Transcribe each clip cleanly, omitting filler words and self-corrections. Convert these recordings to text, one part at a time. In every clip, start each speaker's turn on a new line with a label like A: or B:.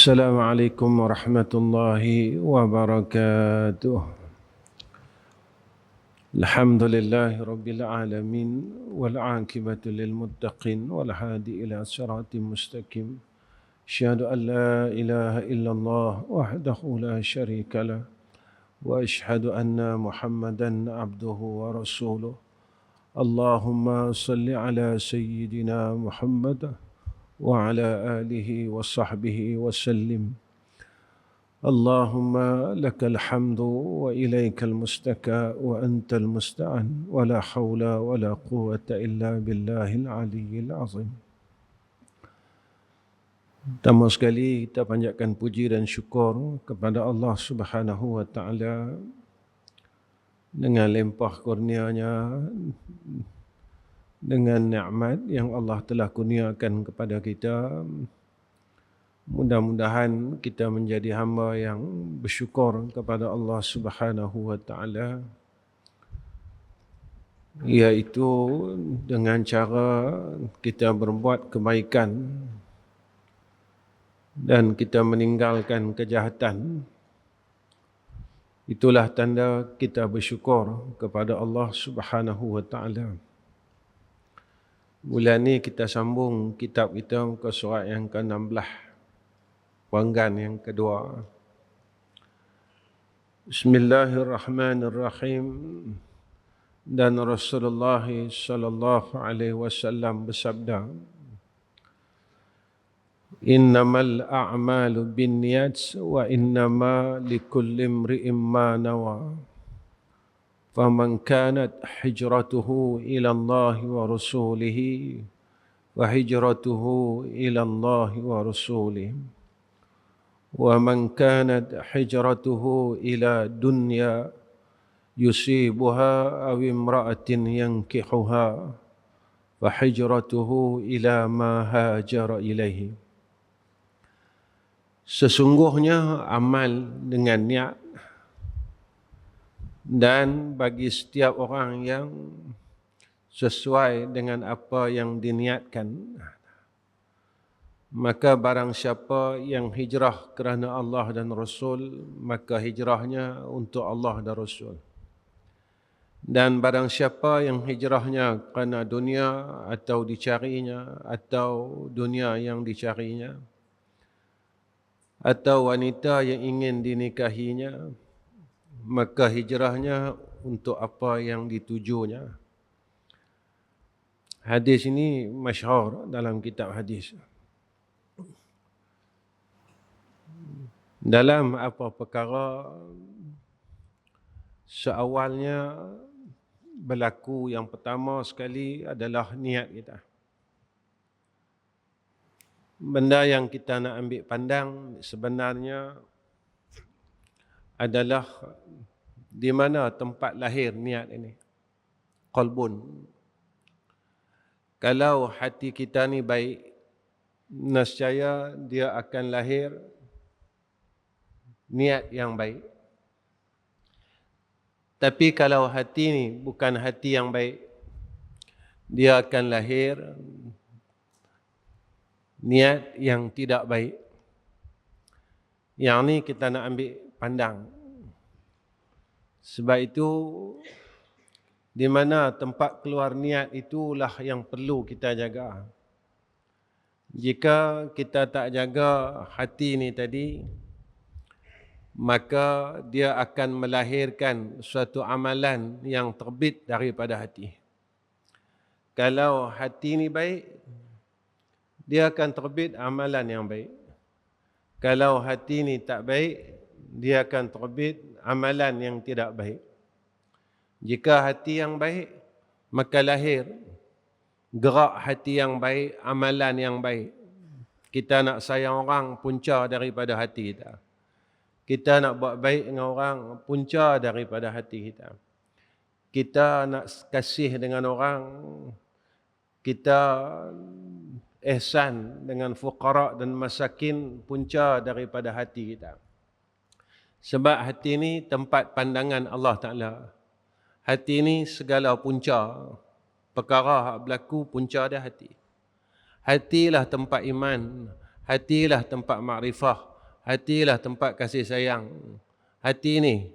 A: السلام عليكم ورحمة الله وبركاته. الحمد لله رب العالمين والعاقبة للمتقين والهادي إلى صراط مستقيم. أشهد أن لا إله إلا الله وحده لا شريك له وأشهد أن محمدا عبده ورسوله. اللهم صل على سيدنا محمد وعلى آله وصحبه وسلم. اللهم لك الحمد وإليك المستكى وأنت المستعان ولا حول ولا قوة إلا بالله العلي العظيم. Pertama sekali kita panjatkan puji dan syukur kepada Allah Subhanahu wa taala dengan limpah kurnia-Nya, dengan nikmat yang Allah telah kurniakan kepada kita. Mudah-mudahan kita menjadi hamba yang bersyukur kepada Allah Subhanahu wa taala, iaitu dengan cara kita berbuat kebaikan dan kita meninggalkan kejahatan. Itulah tanda kita bersyukur kepada Allah Subhanahu wa taala. Bulan ni kita sambung kitab kita ke surat yang ke-16, penggan yang kedua. Bismillahirrahmanirrahim. Dan Rasulullah sallallahu alaihi wasallam bersabda, Innamal a'malu binniyat wa innama likulli imri'in ma nawa. Faman kanat hijratuhu ila Allah wa rasulihi wa hijratuhu ila Allah wa rasulihi. Wa man kanat hijratuhu ila dunya yusibuha aw imra'atin yankihuha fa hijratuhu ila ma hajara ilaihi. Sesungguhnya amal dengan niat, dan bagi setiap orang yang sesuai dengan apa yang diniatkan, maka barang siapa yang hijrah kerana Allah dan Rasul, maka hijrahnya untuk Allah dan Rasul. Dan barang siapa yang hijrahnya kerana dunia atau dicarinya, atau dunia yang dicarinya, atau wanita yang ingin dinikahinya, maka hijrahnya untuk apa yang ditujunya. Hadis ini masyhur dalam kitab hadis. Dalam apa perkara seawalnya berlaku, yang pertama sekali adalah niat kita. Benda yang kita nak ambil pandang sebenarnya adalah di mana tempat lahir niat ini. Qalbun. Kalau hati kita ni baik, nescaya dia akan lahir niat yang baik. Tapi kalau hati ni bukan hati yang baik, dia akan lahir niat yang tidak baik. Yang ni kita nak ambil pandang. Sebab itu, di mana tempat keluar niat itulah yang perlu kita jaga. Jika kita tak jaga hati ni tadi, maka dia akan melahirkan suatu amalan yang terbit daripada hati. Kalau hati ni baik, dia akan terbit amalan yang baik. Kalau hati ni tak baik, dia akan terbit amalan yang tidak baik. Jika hati yang baik, maka lahir gerak hati yang baik, amalan yang baik. Kita nak sayang orang, punca daripada hati kita. Kita nak buat baik dengan orang, punca daripada hati kita. Kita nak kasih dengan orang, kita ihsan dengan fuqara dan masakin, punca daripada hati kita. Sebab hati ini tempat pandangan Allah Ta'ala. Hati ini segala punca. Perkara yang berlaku, punca dia hati. Hatilah tempat iman. Hatilah tempat makrifah. Hatilah tempat kasih sayang. Hati ni,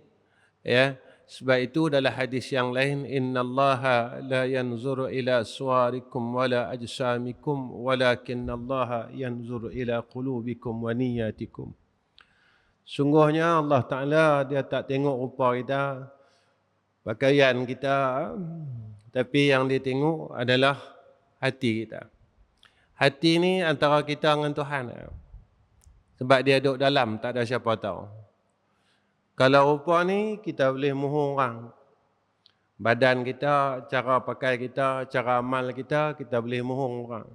A: ya. Sebab itu dalam hadis yang lain, innallaha la yanzuru ila suwarikum wala ajsamikum walakinallaha yanzuru ila qulubikum wa niyyatikum. Sungguhnya Allah Ta'ala dia tak tengok rupa kita, pakaian kita, tapi yang dia tengok adalah hati kita. Hati ni antara kita dengan Tuhan. Sebab dia duduk dalam, tak ada siapa tahu. Kalau rupa ni kita boleh mohon orang. Badan kita, cara pakai kita, cara amal kita, kita boleh mohon orang.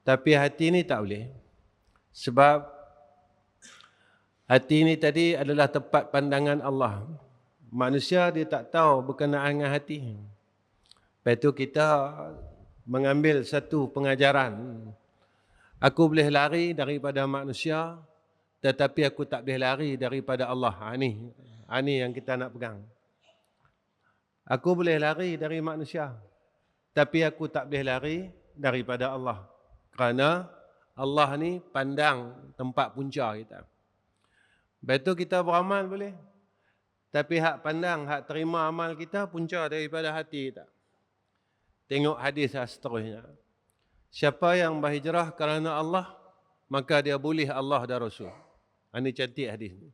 A: Tapi hati ni tak boleh. Sebab hati ni tadi adalah tempat pandangan Allah. Manusia dia tak tahu berkenaan dengan hati. Lepas itu kita mengambil satu pengajaran. Aku boleh lari daripada manusia, tetapi aku tak boleh lari daripada Allah. Ini yang kita nak pegang. Aku boleh lari dari manusia, tapi aku tak boleh lari daripada Allah. Kerana Allah ni pandang tempat punca kita. Betul kita beramal boleh. Tapi hak pandang, hak terima amal kita punca daripada hati kita. Tengok hadis seterusnya. Siapa yang berhijrah kerana Allah, maka dia boleh Allah dan Rasul. Ini cantik hadis ni.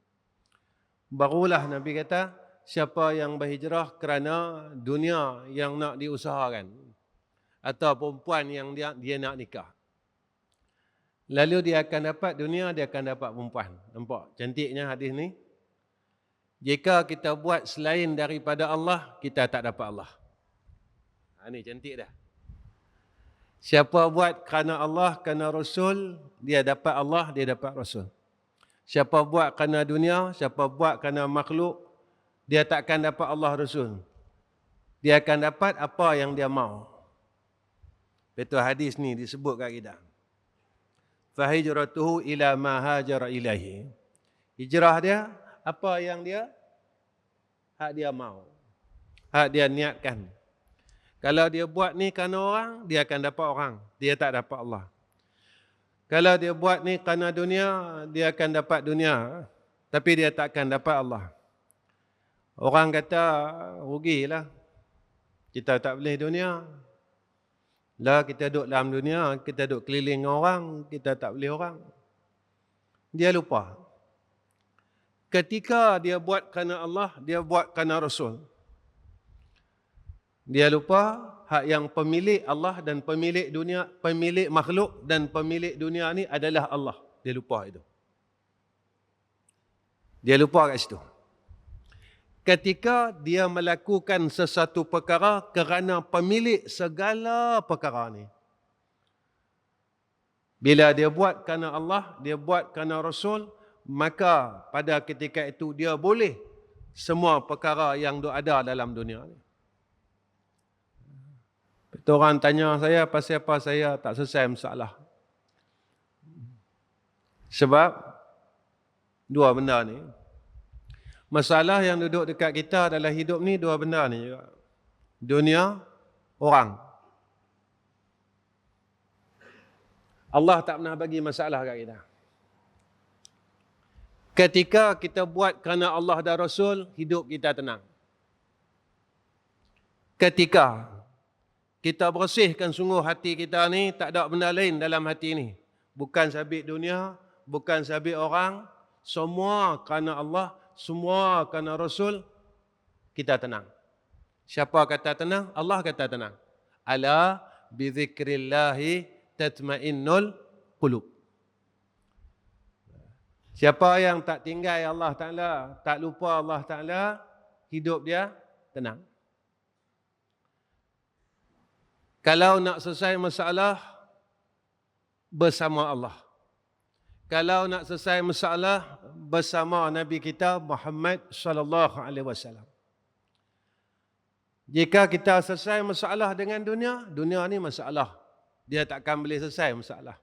A: Barulah Nabi kata, siapa yang berhijrah kerana dunia yang nak diusahakan, atau perempuan yang dia nak nikah, lalu dia akan dapat dunia, dia akan dapat perempuan. Nampak cantiknya hadis ni? Jika kita buat selain daripada Allah, kita tak dapat Allah. Ini cantik dah. Siapa buat kerana Allah, kerana Rasul, dia dapat Allah, dia dapat Rasul. Siapa buat kerana dunia, siapa buat kerana makhluk, dia takkan dapat Allah Rasul. Dia akan dapat apa yang dia mahu. Betul hadis ni disebut kat kita. Fahijratuhu ila ma hajara ilaihi. Hijrah dia, apa yang dia hak dia mahu, hak dia niatkan. Kalau dia buat ni kerana orang, dia akan dapat orang. Dia tak dapat Allah. Kalau dia buat ni kerana dunia, dia akan dapat dunia. Tapi dia tak akan dapat Allah. Orang kata, rugilah. Kita tak boleh dunia. Lah kita duduk dalam dunia, kita duduk keliling orang, kita tak boleh orang. Dia lupa. Ketika dia buat kerana Allah, dia buat kerana Rasul. Dia lupa hak yang pemilik Allah dan pemilik dunia, pemilik makhluk dan pemilik dunia ni adalah Allah. Dia lupa itu. Dia lupa kat situ. Ketika dia melakukan sesuatu perkara kerana pemilik segala perkara ni. Bila dia buat kerana Allah, dia buat kerana Rasul, maka pada ketika itu dia boleh semua perkara yang ada dalam dunia ni. Betul, orang tanya saya pasal apa saya tak selesai masalah. Sebab dua benda ni. Masalah yang duduk dekat kita dalam hidup ni dua benda ni juga. Dunia, orang. Allah tak pernah bagi masalah kat kita. Ketika kita buat kerana Allah dan Rasul, hidup kita tenang. Ketika kita bersihkan sungguh hati kita ni, tak ada benda lain dalam hati ni. Bukan sabit dunia, bukan sabit orang, semua kerana Allah, semua kerana Rasul, kita tenang. Siapa kata tenang? Allah kata tenang. Ala bizikrillahi tatmainnul qulub. Siapa yang tak tinggal Allah Ta'ala, tak lupa Allah Ta'ala, hidup dia tenang. Kalau nak selesai masalah, bersama Allah. Kalau nak selesai masalah, bersama Nabi kita Muhammad sallallahu alaihi wasallam. Jika kita selesai masalah dengan dunia, dunia ni masalah. Dia takkan boleh selesai masalah.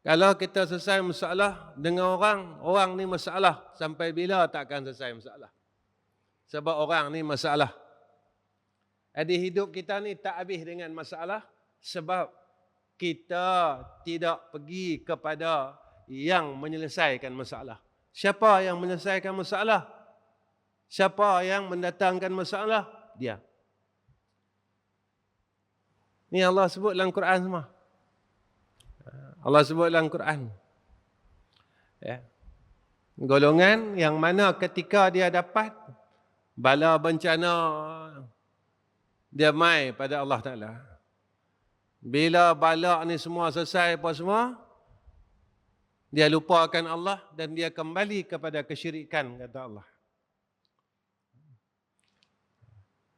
A: Kalau kita selesai masalah dengan orang, orang ni masalah. Sampai bila takkan selesai masalah. Sebab orang ni masalah. Jadi hidup kita ni tak habis dengan masalah sebab kita tidak pergi kepada yang menyelesaikan masalah. Siapa yang menyelesaikan masalah? Siapa yang mendatangkan masalah? Dia. Ni Allah sebut dalam Quran semua. Allah sebut dalam Quran. Ya. Golongan yang mana ketika dia dapat bala bencana, dia mai pada Allah Ta'ala. Bila bala ni semua selesai apa semua, dia lupakan Allah dan dia kembali kepada kesyirikan, kata Allah.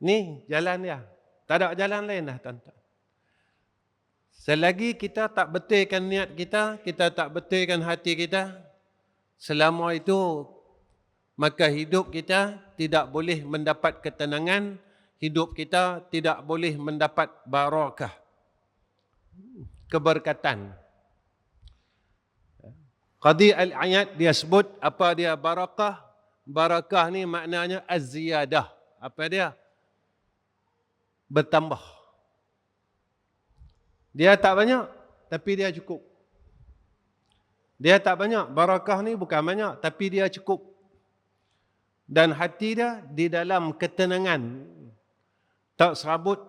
A: Ni jalan dia. Tak ada jalan lain dah, tuan-tuan. Selagi kita tak betulkan niat kita, kita tak betulkan hati kita, selama itu maka hidup kita tidak boleh mendapat ketenangan, hidup kita tidak boleh mendapat barakah, keberkatan. Qadi al-ayat dia sebut apa dia barakah? Barakah ni maknanya az-ziyadah. Apa dia? Bertambah. Dia tak banyak, tapi dia cukup. Dia tak banyak, barakah ni bukan banyak, tapi dia cukup. Dan hati dia di dalam ketenangan. Tak serabut.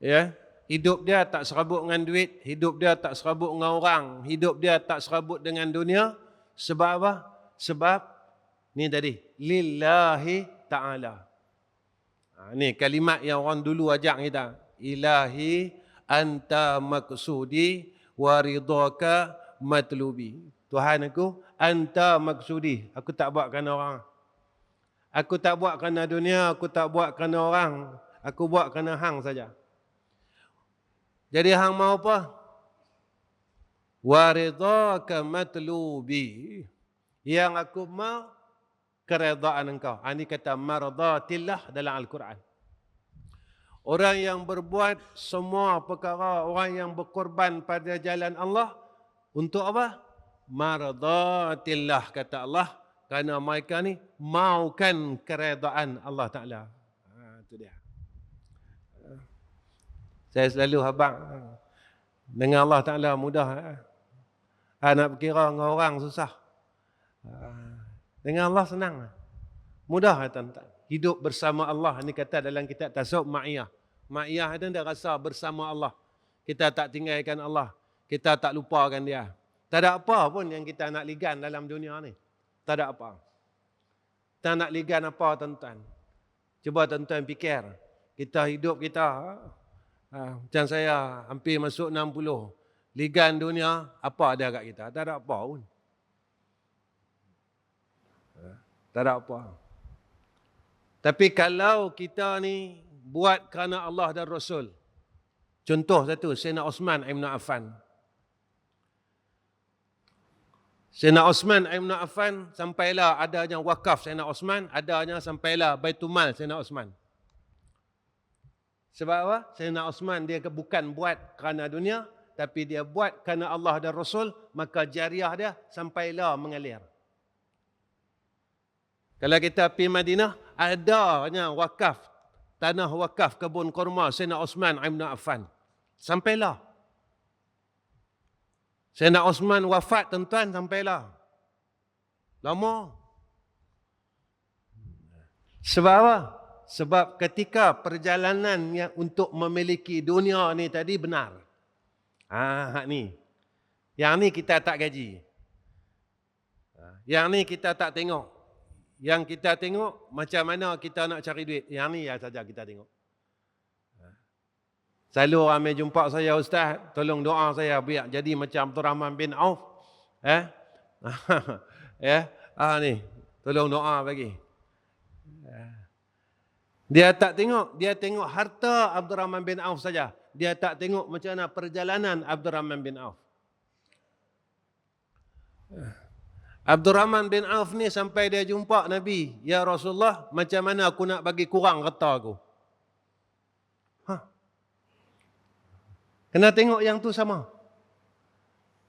A: Ya, hidup dia tak serabut dengan duit, hidup dia tak serabut dengan orang, hidup dia tak serabut dengan dunia. Sebab apa? Sebab ni tadi, lillahi ta'ala. Ni kalimat yang orang dulu ajak kita. Ilahi anta maksudi wa ridhaka matlubi. Tuhan aku, anta maksudi. Aku tak buat kerana orang. Aku tak buat kerana dunia, aku tak buat kerana orang. Aku buat kerana hang saja. Jadi hang mau apa? Wa ridhaka matlubi. Yang aku mau keredaan engkau. Ini kata mardatillah dalam Al-Quran. Orang yang berbuat semua perkara, orang yang berkorban pada jalan Allah, untuk apa? Mardatillah, kata Allah. Kerana mereka ni maukan keredaan Allah Ta'ala. Itu dia. Saya selalu habaq, dengan Allah Ta'ala mudah. Nak berkira dengan orang susah. Dengan Allah senang. Mudah, tuan-tuan. Hidup bersama Allah. Ini kata dalam kitab tasawuf ma'iyah. Ma'iyah itu dia rasa bersama Allah. Kita tak tinggalkan Allah. Kita tak lupakan dia. Tak ada apa pun yang kita nak ligan dalam dunia ni. Tak ada apa. Tak nak ligan apa, tuan-tuan. Cuba tuan-tuan fikir. Kita hidup kita, macam saya hampir masuk 60. Ligan dunia, apa ada kat kita? Tak ada apa pun. Tak ada apa. Tapi kalau kita ni buat kerana Allah dan Rasul. Contoh satu, Sayyidina Osman Ibn Affan. Sayyidina Osman Ibn Affan, sampailah adanya wakaf Sayyidina Osman, adanya sampailah Baitul Mal Sayyidina Osman. Sebab apa? Sayyidina Osman dia bukan buat kerana dunia, tapi dia buat kerana Allah dan Rasul, maka jariah dia sampailah mengalir. Kalau kita pergi Madinah, adanya wakaf, tanah wakaf kebun kurma Sayyidina Osman Ibn Affan. Sampailah. Sayyidina Osman wafat, tuan-tuan, sampailah. Lama. Sebab apa? Sebab ketika perjalanan yang untuk memiliki dunia ni tadi benar. Hak ni. Yang ni kita tak gaji. Yang ni kita tak tengok. Yang kita tengok macam mana kita nak cari duit. Yang ni yang saja kita tengok. Selalu ramai jumpa saya, Ustaz, tolong doa saya biar jadi macam Abdul Rahman bin Auf. Ni, tolong doa bagi. Dia tak tengok, dia tengok harta Abdul Rahman bin Auf saja. Dia tak tengok macam mana perjalanan Abdul Rahman bin Auf. Abdul Rahman bin Auf ni sampai dia jumpa Nabi, ya Rasulullah, macam mana aku nak bagi kurang harta aku? Kena tengok yang tu sama.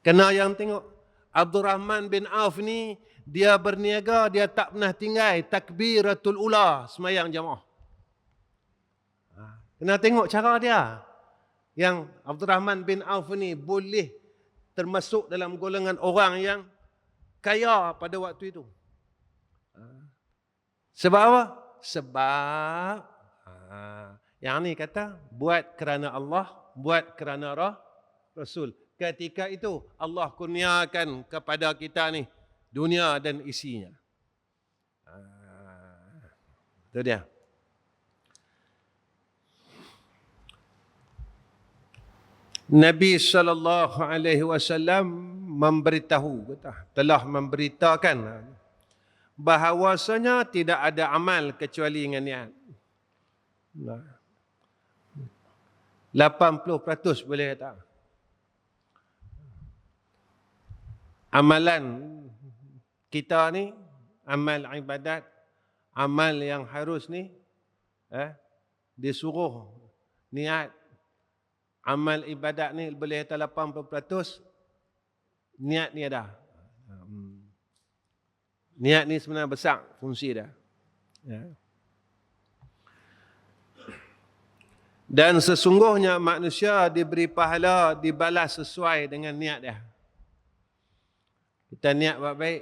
A: Kena yang tengok. Abdul Rahman bin Auf ni, dia berniaga, dia tak pernah tinggal takbiratul ula, semayang jamaah. Kena tengok cara dia. Yang Abdul Rahman bin Auf ni boleh termasuk dalam golongan orang yang kaya pada waktu itu. Sebab apa? Sebab yang ni kata buat kerana Allah, buat kerana Rasul. Ketika itu Allah kurniakan kepada kita ni dunia dan isinya. Itu dia. Nabi SAW memberitahu, telah memberitakan bahawasanya tidak ada amal kecuali dengan niat. 80% boleh kata. Amalan kita ni, amal ibadat, amal yang harus ni, disuruh niat. Amal ibadat ni boleh kata 80%, niat ni ada. Niat ni sebenarnya besar fungsi dia. Dan sesungguhnya manusia diberi pahala, dibalas sesuai dengan niat dia. Kita niat buat baik,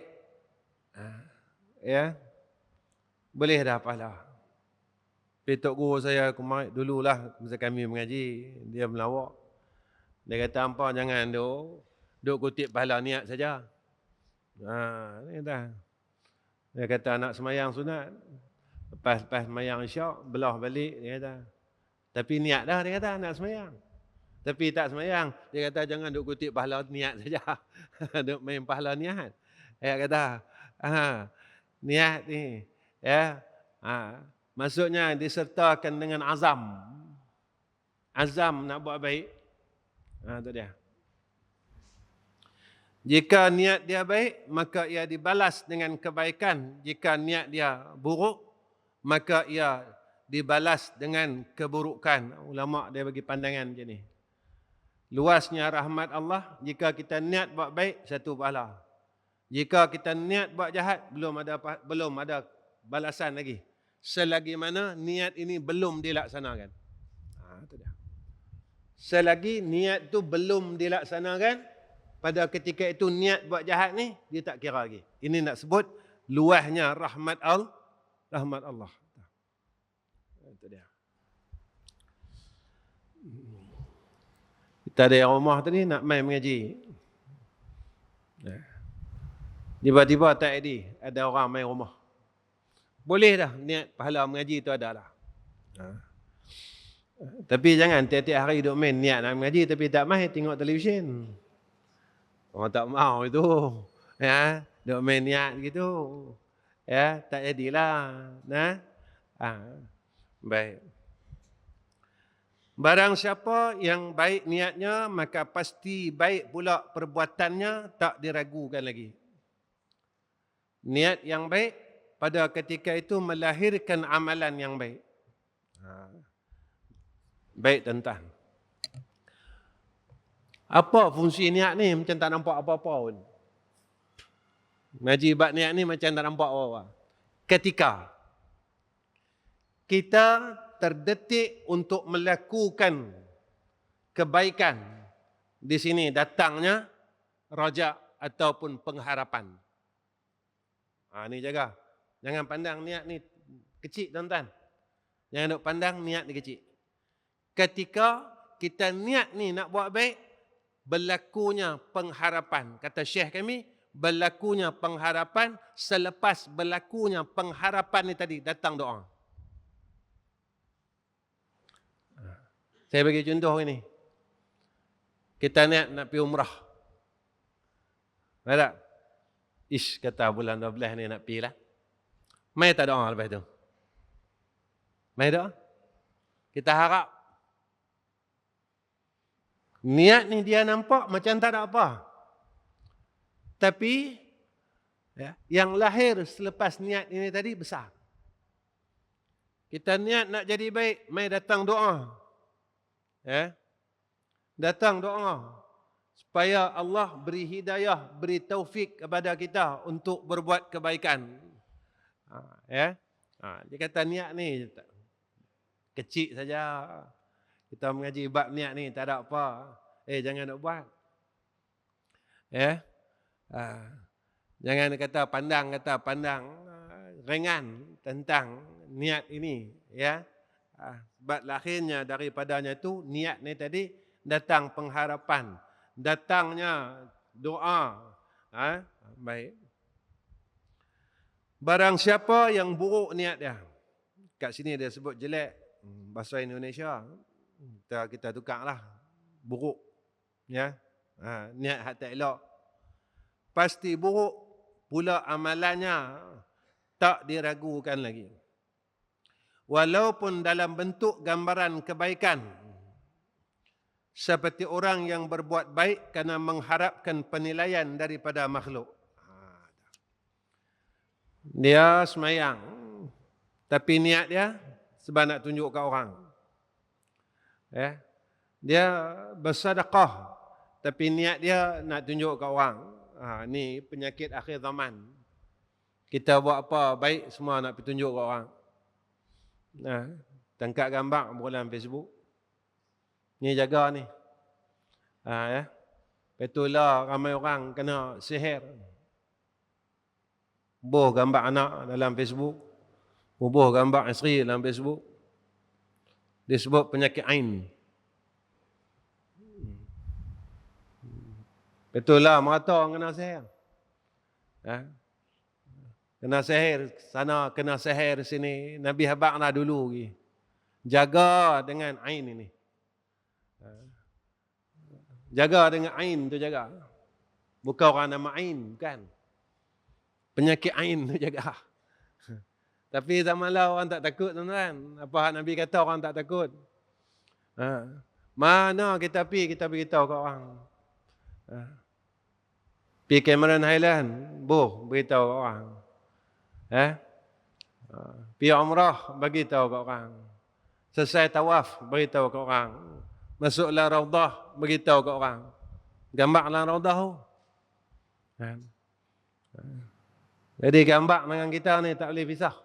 A: boleh dah pahala. Tok guru saya kemarin dululah masa kami mengaji, dia melawak. Dia kata hampa jangan duk kutip pahala niat saja. Ni dah. Dia kata nak semayang sunat, lepas semayang isyak belah balik, dia kata. Tapi niat dah, dia kata nak semayang. Tapi tak semayang, dia kata jangan duk kutip pahala niat saja. Duk main pahala niat. Dia kata, niat ni, maksudnya disertakan dengan azam. Azam nak buat baik. Itu dia. Jika niat dia baik, maka ia dibalas dengan kebaikan. Jika niat dia buruk, maka ia dibalas dengan keburukan. Ulama dia bagi pandangan macam ni. Luasnya rahmat Allah, jika kita niat buat baik, satu pahala. Jika kita niat buat jahat, belum ada balasan lagi. Selagi mana niat ini belum dilaksanakan. Itu dia. Selagi niat tu belum dilaksanakan, pada ketika itu niat buat jahat ni, dia tak kira lagi. Ini nak sebut luahnya rahmat Allah. Itu dia. Kita ada yang rumah tadi nak main mengaji. Tiba-tiba tak ada orang main rumah. Boleh dah niat pahala mengaji tu ada lah. Tapi jangan tiap-tiap hari duk main niat nak mengaji tapi tak main tengok televisyen. Orang tak mau itu. Duk main niat gitu. Tak jadilah. Baik. Barang siapa yang baik niatnya, maka pasti baik pula perbuatannya, tak diragukan lagi. Niat yang baik pada ketika itu melahirkan amalan yang baik. Baik tuan-tuan. Apa fungsi niat ni? Macam tak nampak apa-apa pun. Ngaji bab niat ni macam tak nampak apa-apa. Ketika kita terdetik untuk melakukan kebaikan, di sini datangnya raja ataupun pengharapan. Ni jaga. Jangan pandang niat ni kecil tuan-tuan. Jangan duk pandang niat ni kecil. Ketika kita niat ni nak buat baik, berlakunya pengharapan. Kata Syekh kami, berlakunya pengharapan, selepas berlakunya pengharapan ni tadi, datang doa. Saya bagi contoh ini. Kita niat nak pergi umrah. Ada? Kata bulan 12 ni nak pergi lah. Mai tak doa lepas tu? Mai doa? Kita harap. Niat ni dia nampak macam tak ada apa. Tapi yang lahir selepas niat ini tadi besar. Kita niat nak jadi baik, mai datang doa. Datang doa supaya Allah beri hidayah, beri taufik kepada kita untuk berbuat kebaikan. Dia kata niat ni kecil saja. Kita mengaji bab niat ni tak ada apa. Jangan nak buat. Ya. Jangan kata pandang ringan tentang niat ini, ya. Sebab lahirnya daripadanya itu niat ni tadi datang pengharapan, datangnya doa. Baik. Barang siapa yang buruk niat dia. Kat sini dia sebut jelek, bahasa Indonesia. Kita tukarlah buruk, ya. Niat hak tak elok. Pasti buruk pula amalannya, tak diragukan lagi. Walaupun dalam bentuk gambaran kebaikan, seperti orang yang berbuat baik kerana mengharapkan penilaian daripada makhluk. Dia semayang, tapi niat dia sebab nak tunjuk ke orang. Dia bersedekah, tapi niat dia nak tunjuk ke orang. Ni penyakit akhir zaman. Kita buat apa baik semua nak tunjuk ke orang. Tangkap gambar dalam Facebook. Ni jaga ni. Betul lah ramai orang kena sihir. Bubuh gambar anak dalam Facebook. Bubuh gambar isteri dalam Facebook. Disebut penyakit ain. Betul lah merata orang kena sihir. Kena sihir sana, kena sihir sini. Nabi habaq lah dulu lagi. Jaga dengan ain ini. Jaga dengan ain tu jaga. Bukan orang nama ain, bukan. Penyakit ain tu jaga. Tapi zaman lah orang tak takut, tuan-tuan. Apa Nabi kata orang tak takut. Mana kita beritahu ke orang. Pergi Cameron Highland, beritahu ke orang. Pergi umrah, beritahu ke orang. Selesai tawaf, beritahu ke orang. Masuklah raudah, beritahu ke orang. Gambarlah raudah tu. Jadi gambar dengan kita ni tak boleh pisah.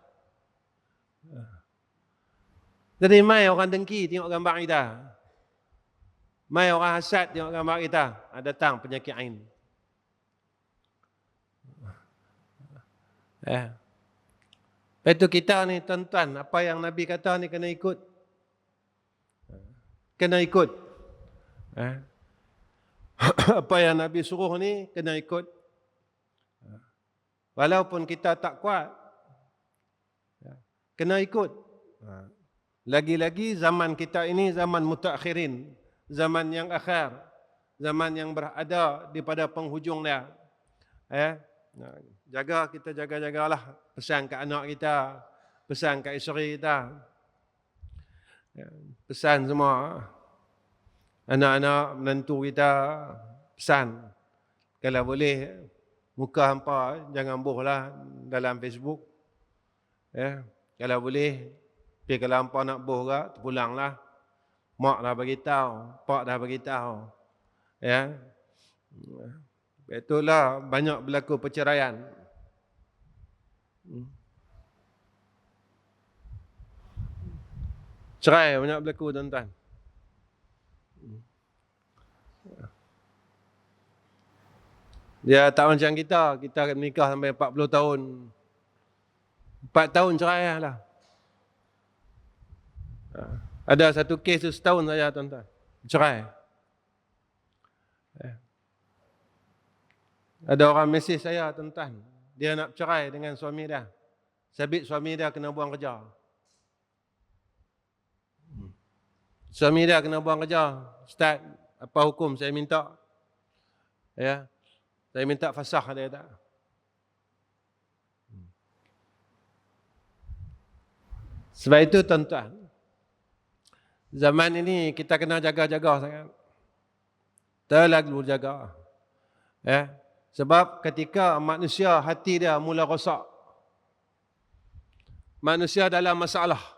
A: Jadi mai orang dengki tengok gambar kita. Mai orang hasad tengok gambar kita. Datang penyakit ain. Itu kita ni tuan-tuan, apa yang Nabi kata ni kena ikut. Kena ikut. Apa yang Nabi suruh ni kena ikut. Walaupun kita tak kuat, kena ikut. Lagi-lagi zaman kita ini zaman mutakhirin, zaman yang akhir, zaman yang berada di pada penghujung dia. Kita jaga-jagalah, pesan ke anak kita, pesan ke isteri kita, pesan semua anak-anak menantu kita, pesan kalau boleh muka hampa jangan bohlah dalam Facebook. Kalau boleh pergi kalau hampa nak boh ke, terpulanglah. Mak dah beritahu, pak dah beritahu. Itulah banyak berlaku perceraian. Cerai banyak berlaku, tuan-tuan. Dia tak macam kita menikah sampai 40 tahun. 4 tahun cerai lah. Ada satu kes tu setahun saja, tuan-tuan. Cerai. Ada orang mesej saya, tuan-tuan. Dia nak cerai dengan suami dia. Sabit suami dia kena buang kerja. Suami dia kena buang kerja. Ustaz, apa hukum saya minta? Saya minta fasakh, dia tak. Sebab itu, tuan-tuan, zaman ini kita kena jaga-jaga sangat. Terlalu jaga. Sebab ketika manusia hati dia mula rosak, manusia dalam masalah.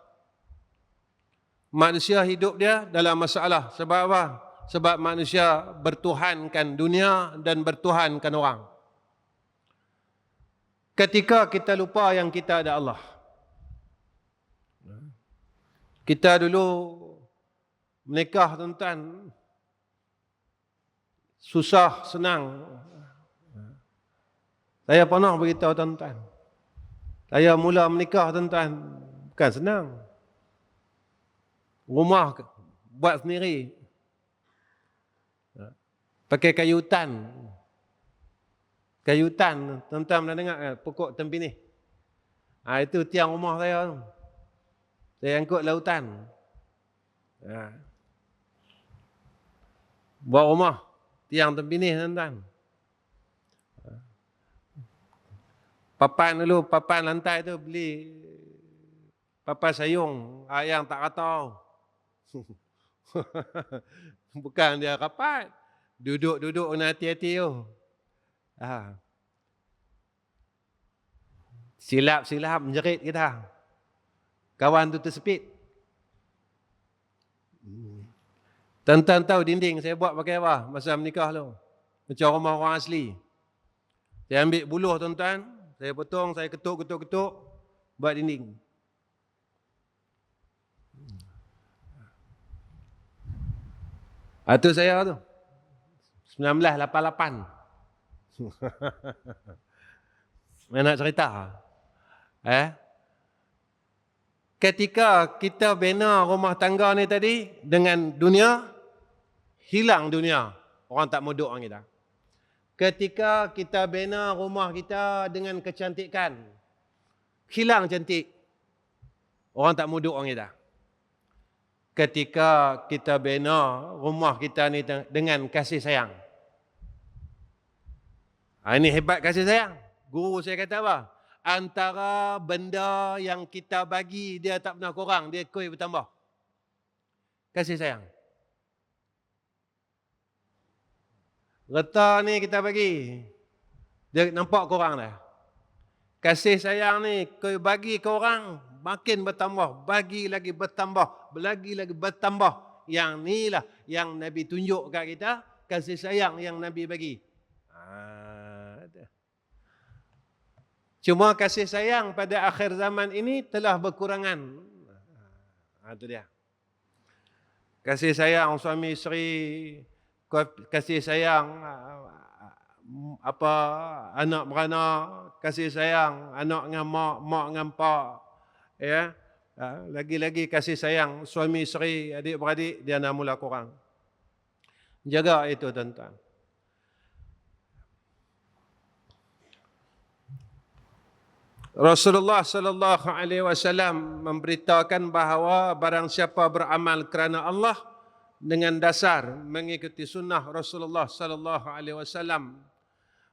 A: Manusia hidup dia dalam masalah. Sebab apa? Sebab manusia bertuhankan dunia dan bertuhankan orang. Ketika kita lupa yang kita ada Allah. Kita dulu menikah, tuan-tuan, susah, senang. Saya pernah beritahu tuan-tuan. Saya mula menikah tuan-tuan. Bukan senang. Rumah buat sendiri. Pakai kayu hutan. Kayu hutan, tuan-tuan pernah dengar kan? Pokok tempinih. Itu tiang rumah saya tu. Saya angkut lautan. Buat rumah. Tiang tempinih tuan-tuan. Papan dulu, papan lantai tu beli papan sayung, yang tak rata. Bukan dia rapat. Duduk-duduk kena hati-hati tu. Silap-silap menjerit kita. Kawan tu tersepit. Tuan-tuan tahu dinding saya buat pakai apa masa menikah tu? Macam rumah orang asli. Saya ambil buluh tuan-tuan, saya potong, saya ketuk, buat dinding. Itu saya tu. 1988. Mana nak cerita? Ketika kita bina rumah tangga ni tadi dengan dunia, hilang dunia. Orang tak mau duduk dengan kita. Ketika kita bina rumah kita dengan kecantikan, hilang cantik. Orang tak mau duduk dengan kita. Ketika kita bina rumah kita ni dengan kasih sayang. Ini hebat kasih sayang. Guru saya kata apa? Antara benda yang kita bagi, dia tak pernah kurang, dia koi bertambah. Kasih sayang. Reta ni kita bagi, dia nampak kurang dah. Kasih sayang ni koi bagi ke orang, makin bertambah, bagi lagi bertambah, lagi bertambah. Yang ni lah yang Nabi tunjuk kat kita, kasih sayang yang Nabi bagi. Cuma kasih sayang pada akhir zaman ini telah berkurangan. Itu dia. Kasih sayang suami isteri, kasih sayang anak beranak, kasih sayang anak dengan mak dengan pak, ya. Lagi-lagi kasih sayang suami isteri, adik-beradik, dia dah mula kurang. Jaga itu tuan-tuan. Rasulullah sallallahu alaihi wasallam memberitakan bahawa barang siapa beramal kerana Allah dengan dasar mengikuti sunnah Rasulullah sallallahu alaihi wasallam,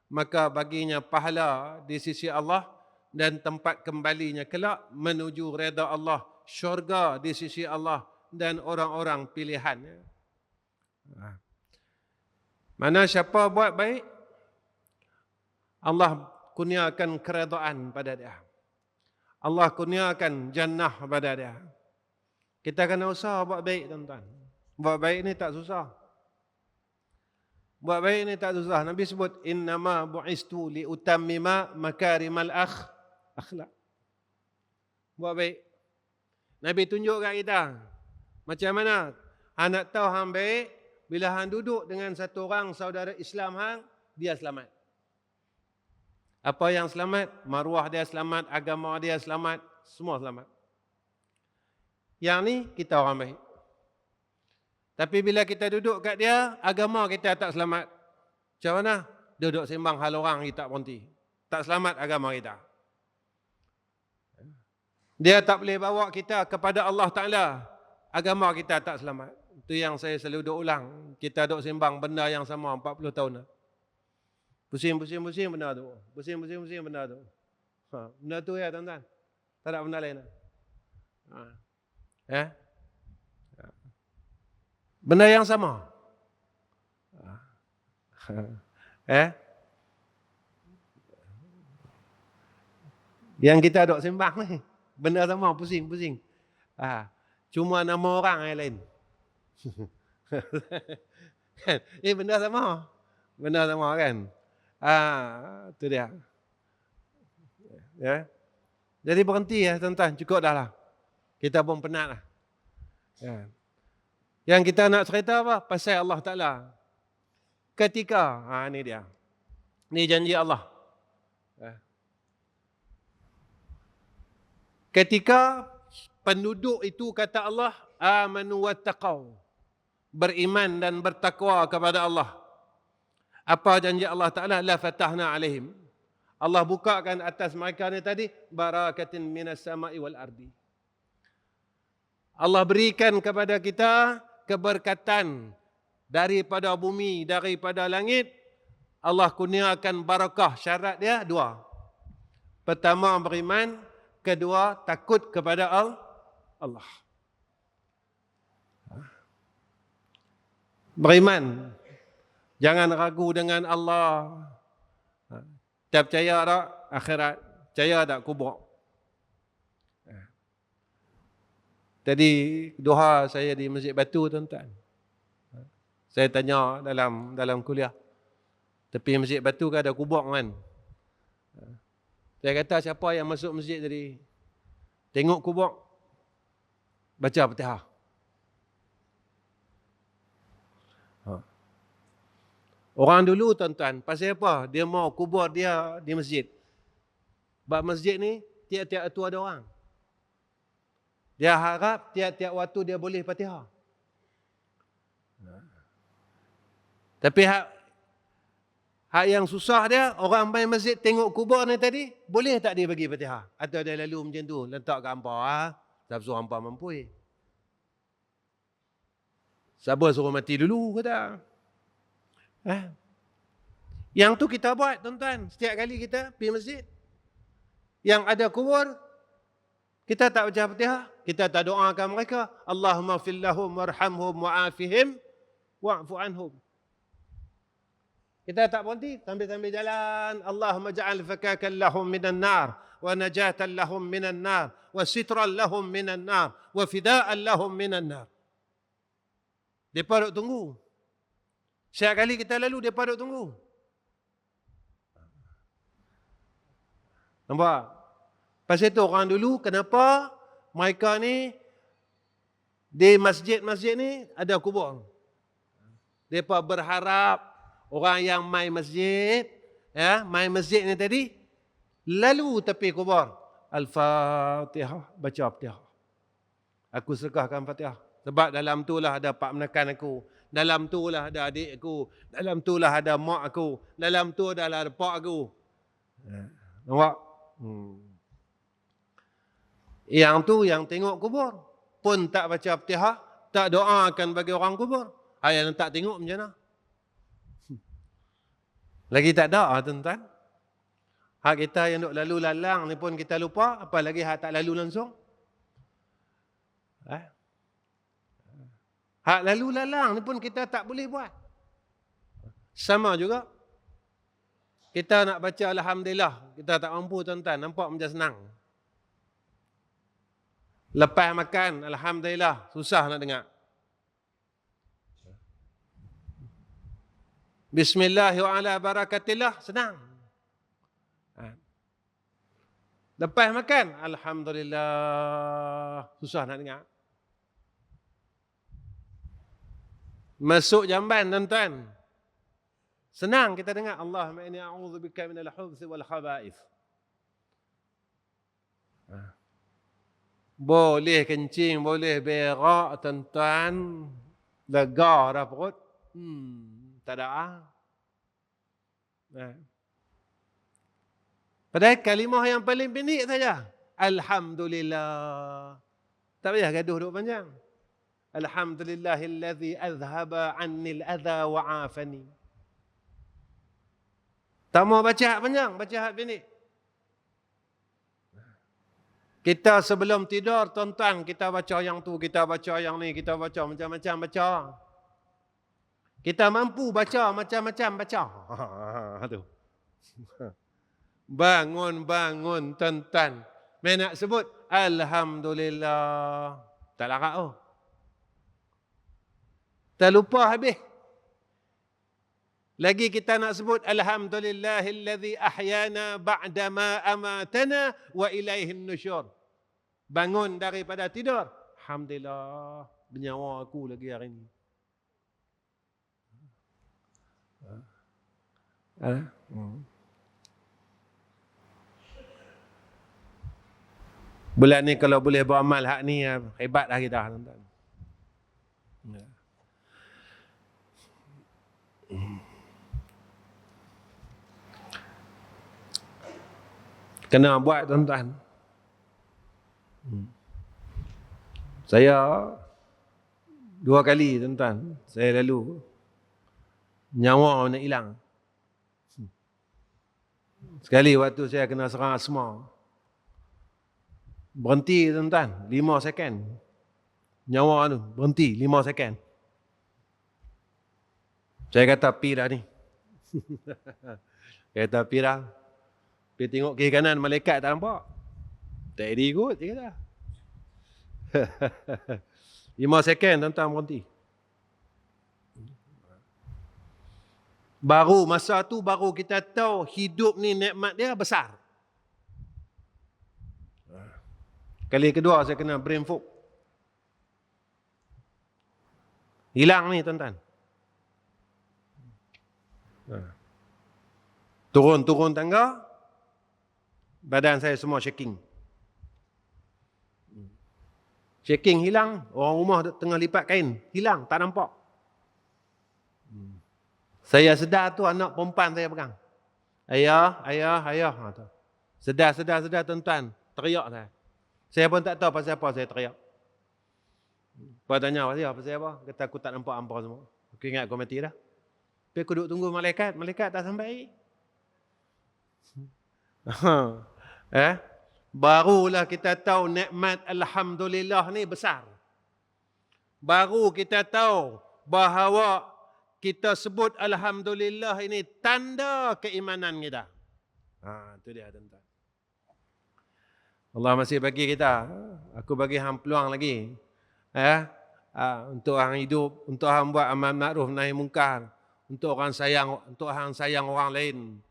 A: maka baginya pahala di sisi Allah dan tempat kembalinya kelak menuju redha Allah, syurga di sisi Allah dan orang-orang pilihan. Mana siapa buat baik, Allah kurniakan keredaan pada dia. Allah kurniakan jannah pada dia. Kita kena usaha buat baik tuan-tuan. Buat baik ni tak susah. Buat baik ni tak susah. Nabi sebut innama bu'istu li utammima makarimal akhlak. Buat baik. Nabi tunjuk kat kita macam mana hang nak tahu hang baik bila hang duduk dengan satu orang saudara Islam hang, dia selamat. Apa yang selamat? Maruah dia selamat, agama dia selamat, semua selamat. Yang ni kita orang baik. Tapi bila kita duduk kat dia, agama kita tak selamat. Macam mana? Duduk sembang hal orang kita tak berhenti. Tak selamat agama kita. Dia tak boleh bawa kita kepada Allah Ta'ala. Agama kita tak selamat. Itu yang saya selalu duduk ulang. Kita duduk sembang benda yang sama 40 tahun dah. Pusing benda tu. Pusing benda tu. Benda tu ya tuan-tuan. Tak ada benda lain. Benda yang sama. Yang kita duk sembang ni. Benda sama, pusing. Cuma nama orang yang lain. Benda sama. Benda sama kan. Itu dia. Ya. Jadi berhenti ya tuan-tuan, cukup dah lah. Kita pun penat lah. Ya. Yang kita nak cerita apa? Pasal Allah Ta'ala. Ketika, ni dia. Ni janji Allah. Ketika penduduk itu kata Allah, amanu wattaqau, beriman dan bertakwa kepada Allah. Apa janji Allah Ta'ala? La fatahna alaihim. Allah bukakan atas mereka ni tadi, barakatin minas sama'i wal ardi. Allah berikan kepada kita keberkatan daripada bumi, daripada langit. Allah kurniakan barakah. Syarat dia dua. Pertama beriman, kedua takut kepada Allah. Beriman. Jangan ragu dengan Allah. Tak percaya tak akhirat? Percaya tak kubur? Tadi duha saya di Masjid Batu, tuan-tuan. Saya tanya dalam kuliah. Tepi Masjid Batu kan ada kubur kan? Saya kata siapa yang masuk masjid tadi? Tengok kubur. Baca Fatihah. Orang dulu tuan-tuan, pasal apa? Dia mau kubur dia di masjid. Sebab masjid ni tiap-tiap waktu ada orang. Dia harap tiap-tiap waktu dia boleh Fatihah. Tapi hak yang susah dia, orang main masjid tengok kubur ni tadi, boleh tak dia bagi Fatihah? Atau dia lalu macam tu, letak kat hampa, tak suruh hampa mampu. Sabar suruh mati dulu ke tak? Yang tu kita buat tuan-tuan, setiap kali kita pergi masjid. Yang ada kubur, kita tak baca Fatihah, kita tak doakan mereka, Allahumma fil lahum warhamhum wa'afihim wa'fu anhum. Kita tak berhenti, sambil-sambil jalan, Allahumma ja'al fakakan lahum minan nar, wa najatan lahum minan nar, wa sitran lahum minan nar, wa fida'an lahum minan nar. Mereka duk tunggu. Setiap kali kita lalu, mereka duk tunggu. Nampak? Pasal itu orang dulu, kenapa mereka ni di masjid-masjid ni ada kubur. Mereka berharap orang yang main masjid, main masjid ni tadi, lalu tepi kubur. Al-Fatihah, baca Fatihah. Aku serahkan Fatihah. Sebab dalam tu lah ada pak menekan aku. Dalam tu lah ada adik aku. Dalam tu lah ada mak aku. Dalam tu adalah ada pak aku. Nampak? Yang tu yang tengok kubur pun tak baca Fatihah, tak doakan bagi orang kubur. Yang tak tengok macam mana? Lagi tak ada tuan-tuan. Hak kita yang duk lalu lalang ni pun kita lupa, apa lagi hak tak lalu langsung? Hak lalu lalang ni pun kita tak boleh buat. Sama juga. Kita nak baca Alhamdulillah, kita tak mampu tuan-tuan, nampak macam senang. Lepas makan, Alhamdulillah, susah nak dengar. Bismillahirrahmanirrahim, senang. Lepas makan, Alhamdulillah, susah nak dengar. Masuk jamban tuan-tuan, senang kita dengar. Allahumma inni a'udzubika minal khubuthi wal khaba'ith. Boleh kencing, boleh berak tuan-tuan, lega dah perut. Tak ada. Padahal kalimah yang paling pendek saja. Alhamdulillah. Tak payah gaduh duk panjang. Alhamdulillahillazi azhaba annil adha wa afani. Tak mau baca hak panjang, baca hak pendek. Kita sebelum tidur, tuan-tuan, kita baca yang tu, kita baca yang ni, kita baca macam-macam baca. Kita mampu baca macam-macam baca. Tu. Bangun, tuan-tuan. Main nak sebut, Alhamdulillah. Tak larat oh. Tak lupa habis. Lagi kita nak sebut Alhamdulillahillazi ahyana ba'dama amatana wa ilaihin nusyur. Bangun daripada tidur. Alhamdulillah, bernyawa aku lagi hari ini. Bulan ni kalau boleh beramal hak ni, hebat dah kita, tuan-tuan. Kena buat, tuan-tuan. Saya 2 kali, tuan-tuan, saya lalu nyawa nak hilang. Sekali waktu saya kena serang asma. Berhenti, tuan-tuan, 5 second. Nyawa tu berhenti 5 second. Saya kata pi dah ni. Saya kata pi dah. Pergi tengok kiri kanan, malaikat tak nampak. Tak ada ikut, dia kata. 5 second, tuan-tuan, berhenti. Baru masa tu, baru kita tahu hidup ni nikmat dia besar. Kali kedua saya kena brain fog. Hilang ni, tuan-tuan. Turun tangga, badan saya semua shaking. Shaking hilang, orang rumah tengah lipat kain, hilang, tak nampak. Saya sedar tu anak perempuan saya pegang. Ayah. Sedar, tuan-tuan, teriak saya. Saya pun tak tahu pasal apa saya teriak. Dia tanya, pasal apa? Kata aku tak nampak hampa semua. Aku ingat aku mati dah. Tapi aku duduk tunggu malaikat tak sampai. Barulah kita tahu nikmat alhamdulillah ni besar. Baru kita tahu bahawa kita sebut alhamdulillah ini tanda keimanan kita. Itu dia, tuan-tuan. Allah masih bagi kita, aku bagi hang peluang lagi. Untuk hang hidup, untuk hang buat amal ma'ruf nahi mungkar, untuk hang sayang orang lain,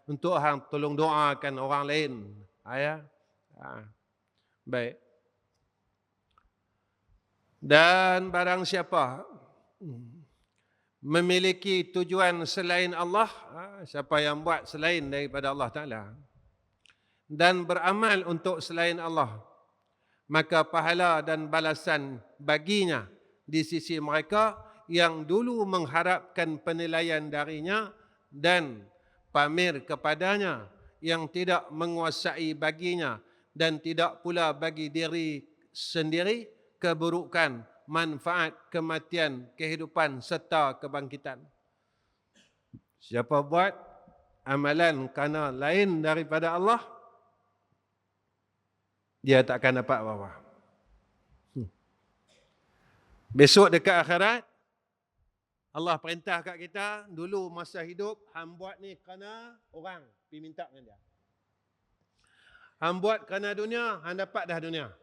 A: untuk hang tolong doakan orang lain. Baik. Dan barang siapa memiliki tujuan selain Allah, siapa yang buat selain daripada Allah Ta'ala dan beramal untuk selain Allah, maka pahala dan balasan baginya di sisi mereka yang dulu mengharapkan penilaian darinya dan pamer kepadanya yang tidak menguasai baginya dan tidak pula bagi diri sendiri keburukan, manfaat, kematian, kehidupan serta kebangkitan. Siapa buat amalan kerana lain daripada Allah, dia takkan dapat apa-apa. Besok dekat akhirat, Allah perintah kat kita, dulu masa hidup, hang buat ni kerana orang, pergi minta dengan dia. Hang buat kerana dunia, hang dapat dah dunia.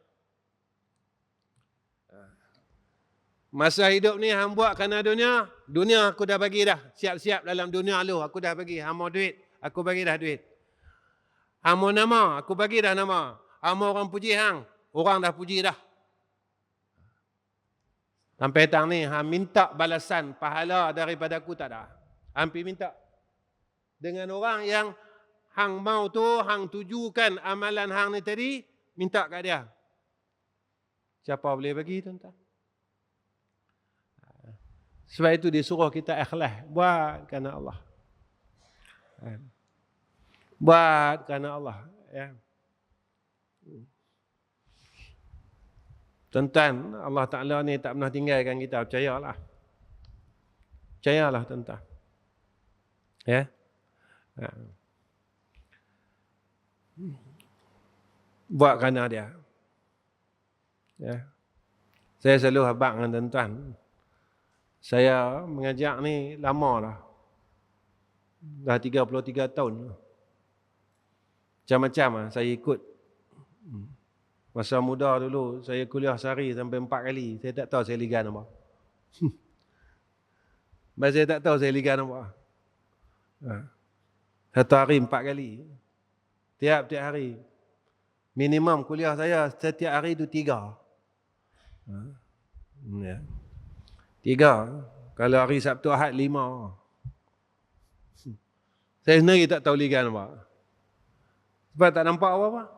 A: Masa hidup ni hang buat kerana dunia, dunia aku dah bagi dah. Siap-siap dalam dunia lu, aku dah bagi. Hang mau duit, aku bagi dah duit. Hang mau nama, aku bagi dah nama. Hang mau orang puji hang, orang dah puji dah. Sampai tang ni, hang minta balasan pahala daripada aku tak ada. Hang pergi minta dengan orang yang hang mau tu, hang tujukan amalan hang ni tadi, minta kat dia. Siapa boleh bagi, tuan-tuan? Sebab itu disuruh kita ikhlas, buat kerana Allah. Buat kerana Allah. Tuan-tuan, Allah Ta'ala ni tak pernah tinggalkan kita, percayalah. Percayalah, tuan-tuan. Buat kerana dia. Saya selalu habaq dengan tuan-tuan. Saya mengajak ni lama lah. Dah 33 tahun. Macam-macam lah saya ikut. Masa muda dulu, saya kuliah sehari sampai 4 kali. Saya tak tahu saya ligan apa. Saya tak tahu saya ligan apa. Satu hari 4 kali. Tiap-tiap hari. Minimum kuliah saya setiap hari itu 3. 3. Kalau hari Sabtu Ahad 5. Saya sendiri tak tahu ligan apa. Sebab tak nampak apa-apa.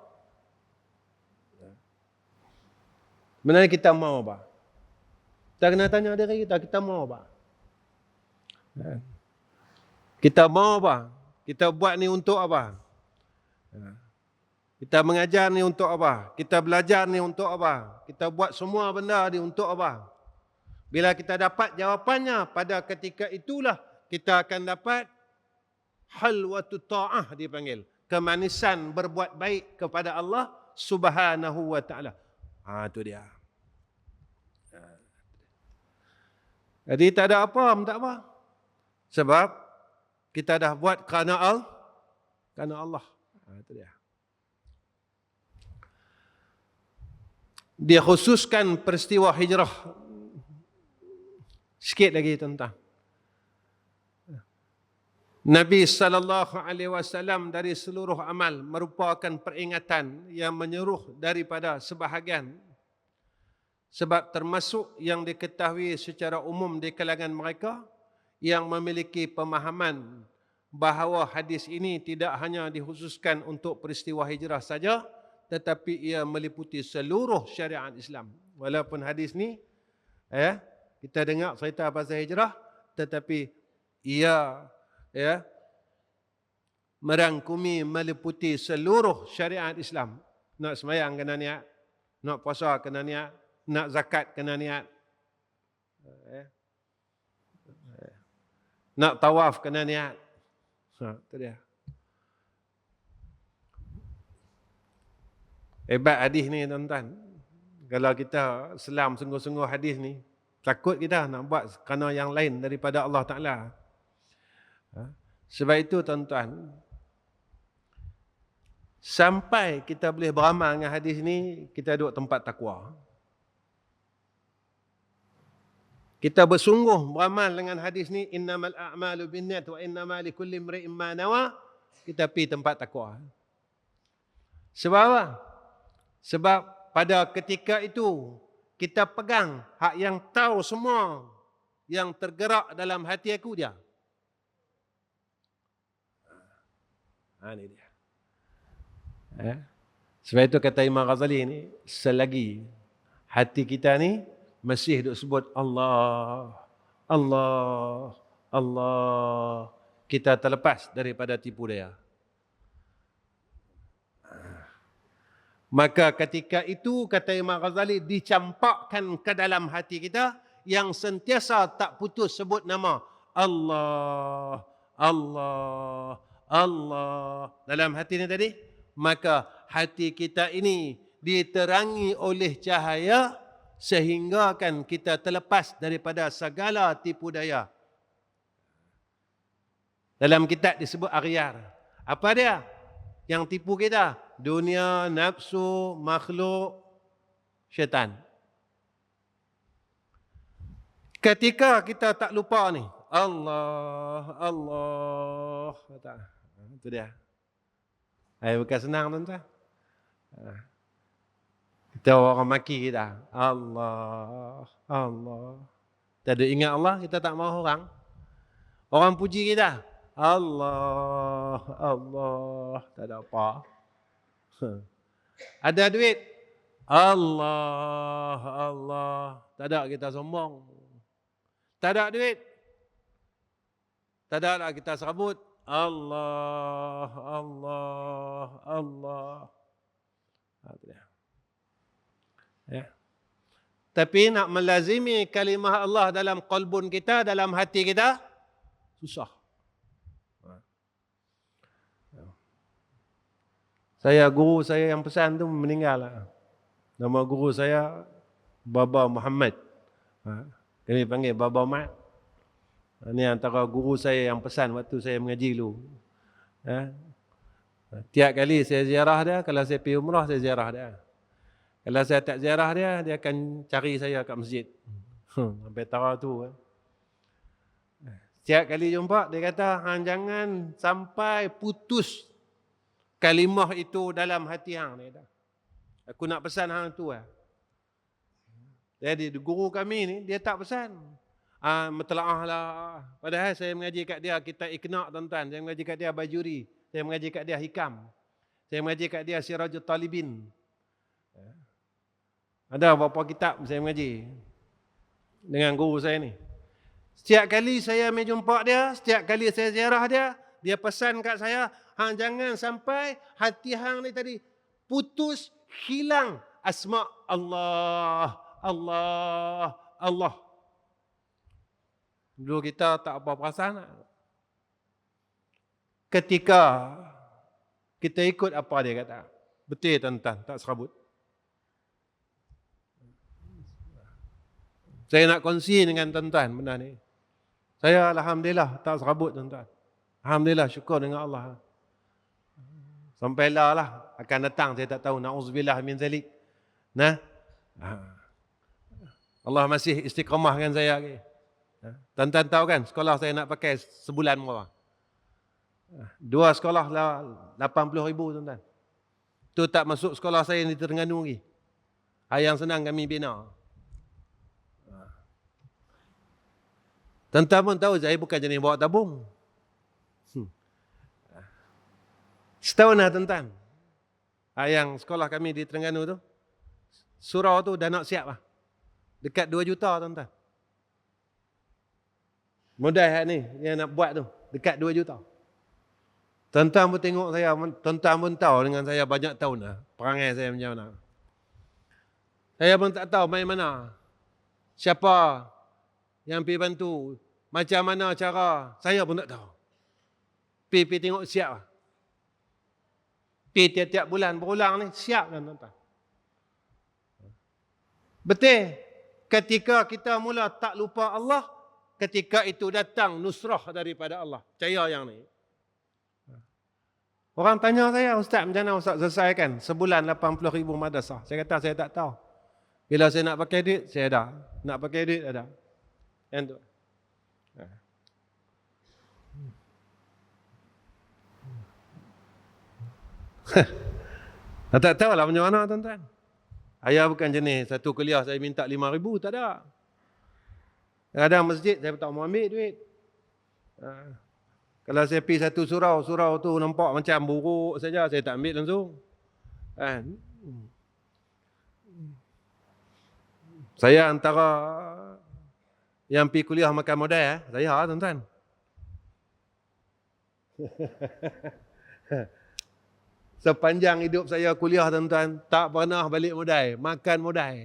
A: Sebenarnya kita mau apa? Kita kena tanya diri kita, kita mau apa? Kita mau apa? Kita buat ni untuk apa? Kita mengajar ni untuk apa? Kita belajar ni untuk apa? Kita buat semua benda ni untuk apa? Bila kita dapat jawapannya, pada ketika itulah kita akan dapat halwatut ta'ah dipanggil. Kemanisan berbuat baik kepada Allah Subhanahu wa ta'ala. Itu dia. Jadi tak ada apa, tak apa. Sebab kita dah buat kerana Allah. Itu dia. Dia khususkan peristiwa hijrah. Sikit lagi tentang Nabi SAW dari seluruh amal merupakan peringatan yang menyeruh daripada sebahagian. Sebab termasuk yang diketahui secara umum di kalangan mereka yang memiliki pemahaman bahawa hadis ini tidak hanya dikhususkan untuk peristiwa hijrah saja, tetapi ia meliputi seluruh syariat Islam. Walaupun hadis ni kita dengar cerita pasal hijrah, tetapi ia merangkumi meliputi seluruh syariat Islam. Nak sembahyang kena niat, nak puasa kena niat, nak zakat kena niat, nak tawaf kena niat. Itu dia. Hebat hadis ni tuan-tuan. Kalau kita selam sungguh-sungguh hadis ni, takut kita nak buat kerana yang lain daripada Allah Ta'ala. Sebab itu tuan-tuan, sampai kita boleh beramal dengan hadis ni, kita duduk tempat takwa. Kita bersungguh beramal dengan hadis ni, innamal a'malu binniyat wa innamal likulli imri'in ma nawa. Kita pergi tempat takwa. Sebab apa? Sebab pada ketika itu kita pegang hak yang tahu semua yang tergerak dalam hati aku dia. Ini dia. Sebab itu kata Imam Ghazali ni, selagi hati kita ni masih duk sebut Allah, Allah, Allah, kita terlepas daripada tipu daya. Maka ketika itu, kata Imam Ghazali, dicampakkan ke dalam hati kita yang sentiasa tak putus sebut nama Allah, Allah, Allah dalam hati ni tadi. Maka hati kita ini diterangi oleh cahaya sehingga kan kita terlepas daripada segala tipu daya. Dalam kitab disebut aghyar. Apa dia yang tipu kita? Dunia, nafsu, makhluk, syaitan. Ketika kita tak lupa ni, Allah, Allah, itu dia. Bukan senang tuan-tuan. Kita orang maki kita, Allah, Allah. Kita ada ingat Allah, kita tak mahu orang. Orang puji kita, Allah, Allah, tak ada apa. Ada duit, Allah, Allah, tak ada kita sombong. Tak ada duit, tak ada lah kita serabut, Allah, Allah, Allah. Ya. Tapi nak melazimi kalimah Allah dalam qalbun kita, dalam hati kita, susah. Guru saya yang pesan tu meninggal. Nama guru saya Baba Muhammad. Kami panggil Baba Mat. Ini antara guru saya yang pesan waktu saya mengaji dulu. Tiap kali saya ziarah dia, kalau saya pergi umrah, saya ziarah dia. Kalau saya tak ziarah dia, dia akan cari saya kat masjid. Sampai tara tu. Setiap kali jumpa, dia kata, jangan sampai putus kalimah itu dalam hati hang. Aku nak pesan hang tu. Jadi guru kami ni, dia tak pesan. Metelaah lah. Padahal saya mengaji kat dia kitab Iqna' tuan-tuan. Saya mengaji kat dia Bajuri. Saya mengaji kat dia Hikam. Saya mengaji kat dia Sirajul Talibin. Ada beberapa kitab saya mengaji dengan guru saya ni. Setiap kali saya menjumpa dia, setiap kali saya ziarah dia, dia pesan kat saya, hang jangan sampai hati hang ni tadi putus, hilang asma Allah, Allah, Allah. Dulu kita tak apa perasaan. Ketika kita ikut apa dia kata, betul tuan-tuan, tak serabut. Saya nak kongsi dengan tuan-tuan benda ni. Saya alhamdulillah tak serabut tuan-tuan. Alhamdulillah, syukur dengan Allah. Sampailah lah akan datang, saya tak tahu, na'udzubillah min zalik. Nah. Allah masih istiqamahkan saya lagi. Tuan-tuan tahu kan, sekolah saya nak pakai sebulan berapa? 2 sekolah lah 80,000 tuan-tuan. Tu tak masuk sekolah saya di Terengganu lagi. Yang senang kami bina. Tuan-tuan pun tahu saya bukan jenis bawa tabung. Setahun lah tuan-tuan. Yang sekolah kami di Terengganu tu, surau tu dah nak siap lah. Dekat 2 juta tuan-tuan. Modal ni yang nak buat tu, dekat 2 juta. Tuan-tuan pun tengok saya, tuan-tuan pun tahu dengan saya banyak tahun lah. Perangai saya macam mana. Saya pun tak tahu main mana. Siapa yang pergi bantu. Macam mana cara, saya pun tak tahu. Pergi tengok siap lah. Pergi tiap-tiap bulan berulang ni, siap kan tuan-tuan. Betul. Ketika kita mula tak lupa Allah, ketika itu datang nusrah daripada Allah. Percaya yang ni. Orang tanya saya, Ustaz, macam mana Ustaz selesaikan sebulan 80,000 madrasah? Saya kata, saya tak tahu. Bila saya nak pakai duit, saya ada. Nak pakai duit, ada. Yang tu. Tak tahu lah macam mana tuan-tuan. Ayah bukan jenis satu kuliah saya minta 5,000, tak ada. Kadang masjid saya tak mau ambil duit. Kalau saya pergi satu surau, surau tu nampak macam buruk saja, saya tak ambil langsung. Saya antara yang pergi kuliah makan modal, saya tuan-tuan. Sepanjang hidup saya kuliah tuan-tuan, tak pernah balik modal, makan modal.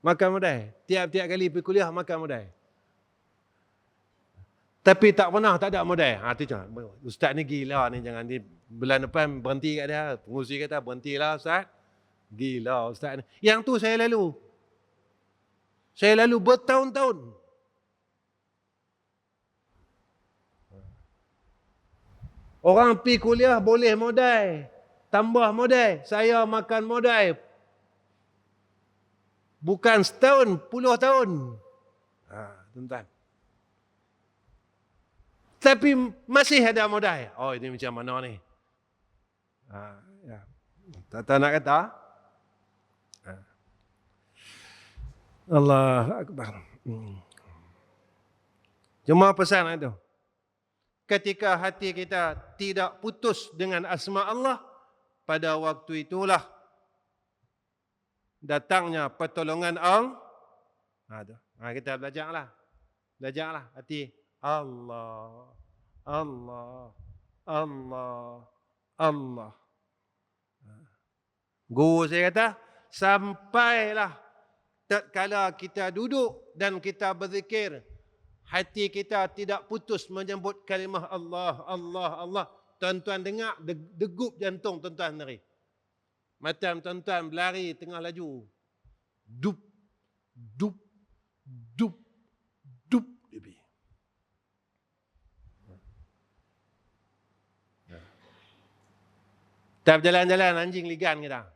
A: Makan modal. Tiap-tiap kali pergi kuliah makan modal. Tapi tak pernah tak ada modal. Tu je. Ustaz ni gila ni, jangan di bulan depan berhenti kat dia. Pengurusi kata berhentilah Ustaz. Gila Ustaz ni. Yang tu saya lalu. Saya lalu bertahun-tahun. Orang pergi kuliah boleh modal. Tambah modal. Saya makan modal. Bukan setahun, puluh tahun. Tuan-tuan. Tapi masih ada modal. Oh, ini macam mana ni? Ya. Tak nak kata? Allahu Akbar. Cuma pesan itu. Ketika hati kita tidak putus dengan asma Allah, pada waktu itulah datangnya pertolongan Allah. Kita belajarlah. Belajarlah hati. Allah, Allah, Allah, Allah. Guru saya kata, sampailah tatkala kita duduk dan kita berzikir, hati kita tidak putus menyebut kalimah Allah, Allah, Allah. Tuan-tuan dengar degup jantung tuan-tuan sendiri. Macam tuan-tuan berlari tengah laju. Dup, dup, dup, dup. Kita berjalan-jalan, anjing ligan kita.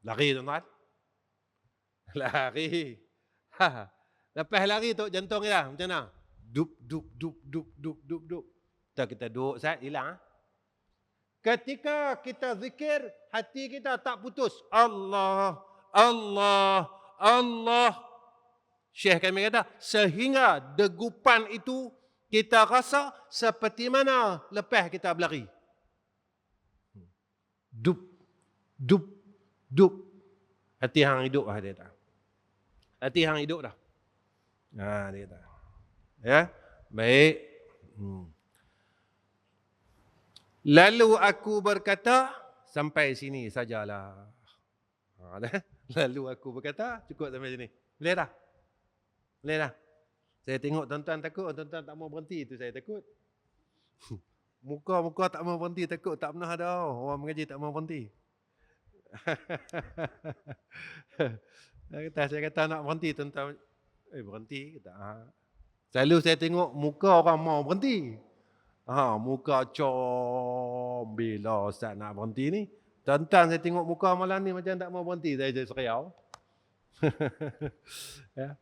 A: Lari tuan-tuan. Lari. Lepas lari tu jantung kita, macam mana? Dup, dup, dup, dup, dup, dup, dup. Kita duduk saat hilang. Ketika kita zikir, hati kita tak putus. Allah, Allah, Allah. Syekh kami kata, sehingga degupan itu kita rasa seperti mana lepas kita berlari. Dup, dup, dup. Hati hang hidup lah dia kata. Hati hang hidup dah. Dia kata. Ya, baik. Lalu aku berkata, sampai sini sajalah. Lalu aku berkata, cukup sampai sini. Boleh dah? Boleh dah? Saya tengok tuan-tuan takut, tuan-tuan tak mau berhenti, itu saya takut. Muka-muka tak mau berhenti, takut tak pernah ada orang mengaji tak mau berhenti. Saya kata nak berhenti, tuan-tuan. Berhenti? Kata, selalu saya tengok muka orang mau berhenti. Muka bila Ustaz nak berhenti ni. Tuan-tuan saya tengok muka malam ni macam tak mau berhenti. Saya jadi seriau. Ya.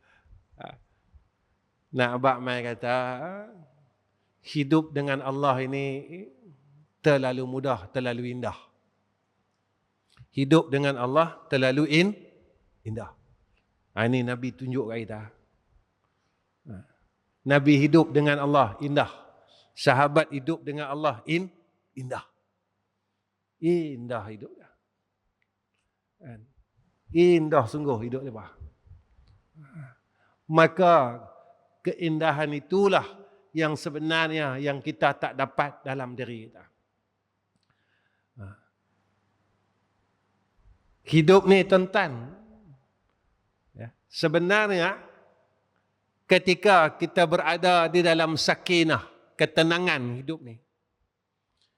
A: Nak abang mai kata, hidup dengan Allah ini terlalu mudah, terlalu indah. Hidup dengan Allah terlalu indah. Ini Nabi tunjuk kat kita. Nabi hidup dengan Allah indah. Sahabat hidup dengan Allah indah. Indah hidup dia. Indah sungguh hidup dia. Maka keindahan itulah yang sebenarnya yang kita tak dapat dalam diri kita. Hidup ni tuan-tuan, ya, sebenarnya ketika kita berada di dalam sakinah, ketenangan hidup ni.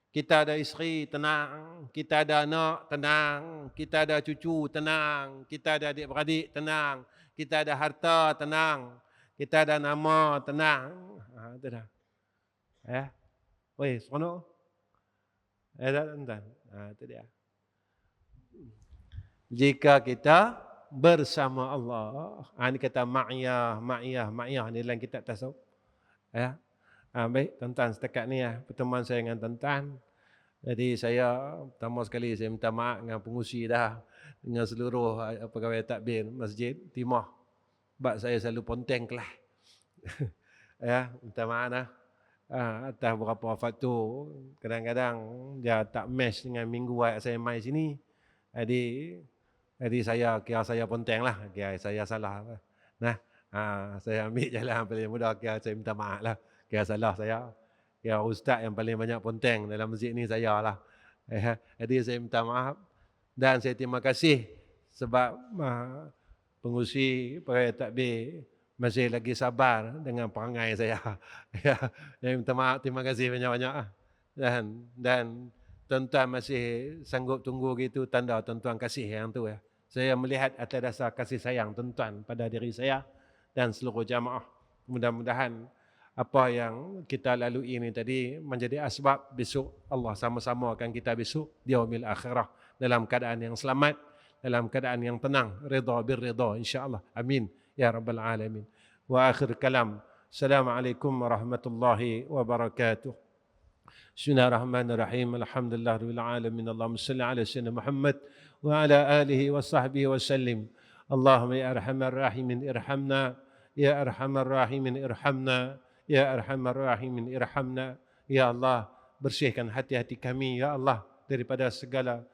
A: Kita ada isteri, tenang. Kita ada anak, tenang. Kita ada cucu, tenang. Kita ada adik-beradik, tenang. Kita ada harta, tenang. Kita ada nama, tenang. Itu dah. Ya. Weh, seronok. Tuan-tuan. Itu dia. Jika kita bersama Allah. Ini kata ma'iyah. Ini dalam kitab tasawuf. Ya. Baik, tuan-tuan, setakat ni pertemuan saya dengan tuan-tuan. Jadi saya pertama sekali saya minta maaf dengan pengurusi dah, dengan seluruh pegawai takbir Masjid Timah. Sebab saya selalu ponteng kelas. Ya, minta maaf dah. Atas beberapa faktor, kadang-kadang dia tak match dengan minggu saya mai sini. Jadi saya kira saya ponteng lah, kira saya salah. Nah, saya ambil jalan paling mudah, kira saya minta maaf lah. Kira salah saya. Kira ustaz yang paling banyak ponteng dalam masjid ni saya lah. Jadi saya minta maaf. Dan saya terima kasih sebab pengurusi pegawai takbir masih lagi sabar dengan perangai saya. Saya minta maaf, terima kasih banyak-banyak. Dan tuan-tuan masih sanggup tunggu gitu, tanda tuan-tuan kasih yang tu. Saya melihat atas dasar kasih sayang tuan-tuan pada diri saya dan seluruh jamaah. Mudah-mudahan apa yang kita lalui ini tadi menjadi asbab besok Allah sama-sama akan kita besok di yaumil akhirah dalam keadaan yang selamat, dalam keadaan yang tenang, redha birridha insya-Allah. Amin ya rabbal alamin. Wa akhir kalam. Assalamualaikum warahmatullahi wabarakatuh. Bismillahirrahmanirrahim. Alhamdulillahirabbil alamin. Allahumma shalli ala sayyidina Muhammad wa ala alihi wa sahbihi wa sallim. Allahumma ya arhamar rahimin irhamna, ya arhamar rahimin irhamna. Ya Arhamar Rahimin irhamna. Ya Allah, bersihkan hati-hati kami ya Allah daripada segala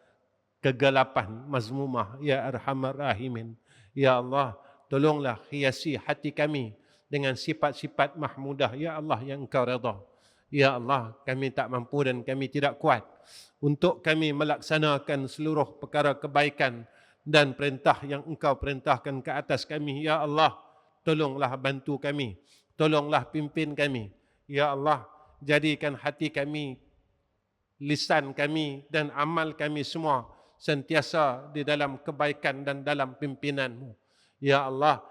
A: kegelapan mazmumah. Ya Arhamar Rahimin. Ya Allah, tolonglah hiasi hati kami dengan sifat-sifat mahmudah ya Allah yang Engkau redha. Ya Allah, kami tak mampu dan kami tidak kuat untuk kami melaksanakan seluruh perkara kebaikan dan perintah yang Engkau perintahkan ke atas kami. Ya Allah, tolonglah bantu kami. Tolonglah pimpin kami. Ya Allah, jadikan hati kami, lisan kami dan amal kami semua sentiasa di dalam kebaikan dan dalam pimpinan-Mu. Ya Allah,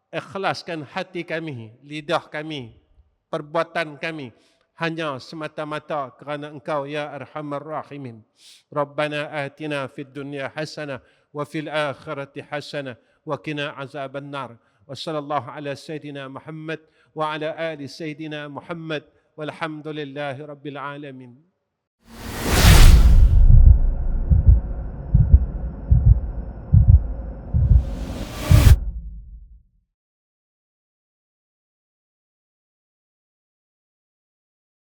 A: ikhlaskan hati kami, lidah kami, perbuatan kami hanya semata-mata kerana Engkau ya Arhamar Rahimin. Rabbana atina fid dunya hasanah wa fil akhirati hasanah wa qina azaban nar. Wa sallallahu ala sayyidina Muhammad wa ala ali sayyidina Muhammad walhamdulillahi rabbil alamin.